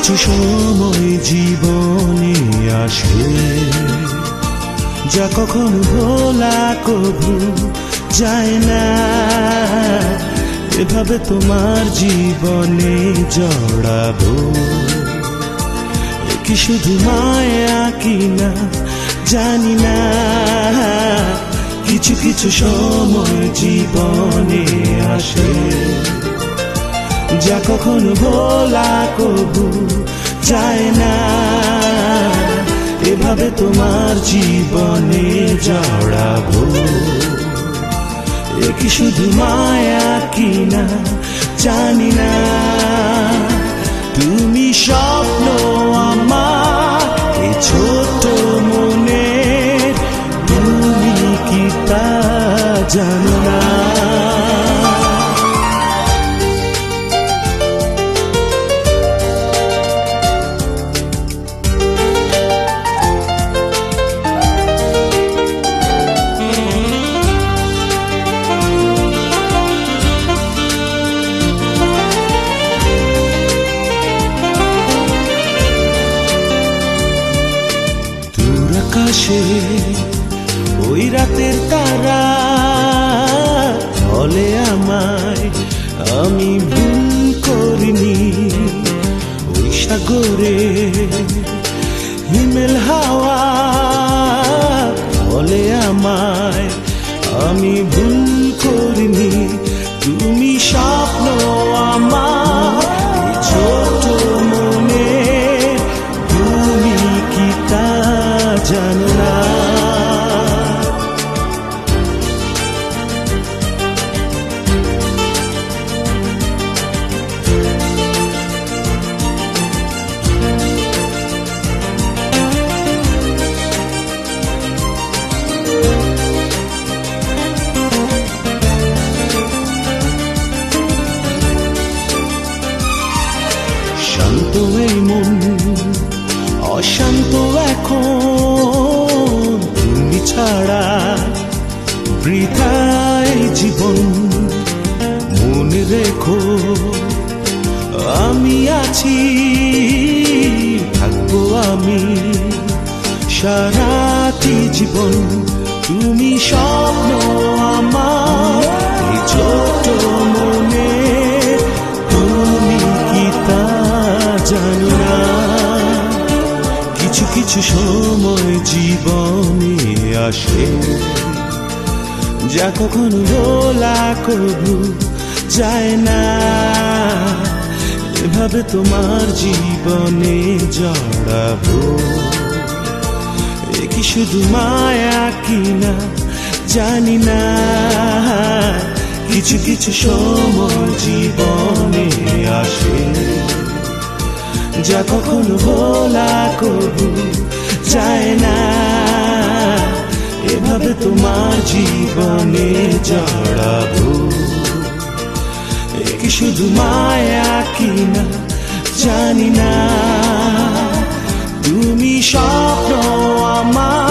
কিছু সময় জীবনে আসে যা কখনো ভোলা কভু যায় না। এভাবে তোমার জীবনে জড়াবো কি শুধু মায়া কিনা জানি না। কিছু কিছু সময় জীবনে আসে যা কখনো ভোলা কভু যায় না। এভাবে তোমার জীবনে জড়াবো কি শুধু মায়া কিনা জানি না। তুমি স্বপ্ন আমার এই ছোট মনে, তুমি কি তা জানো না? আকাশে ওই রাতের তারা বলে আমায় আমি ভুল করিনি। ওই সাগরে হিমেল হাওয়া বলে আমায় আমি ভুল করিনি। তুমি স্বপ্ন আমার এই ছোট মনে, তুমি কি তা জানো না? শান্ত এই মন অশান্ত এখন, তুমি ছাড়া বৃথাই জীবন। মনে রেখো আমি আছি, থাকবো আমি সারাটি জীবন। তুমি স্বপ্ন আমার এই ছোট মনে, তুমি কি তা জানো না? কিছু কিছু সময় জীবনে আসে যা কখনো ভোলা কভু যায় না। এভাবে তোমার জীবনে জড়াবো কি শুধু মায়া কিনা জানি না। কিছু কিছু সময় জীবনে আসে যা কখনো ভোলা কভু যায় না। এভাবে তোমার জীবনে জড়াবো কি শুধু মায়া কিনা জানি না। তুমি স্বপ্ন আমার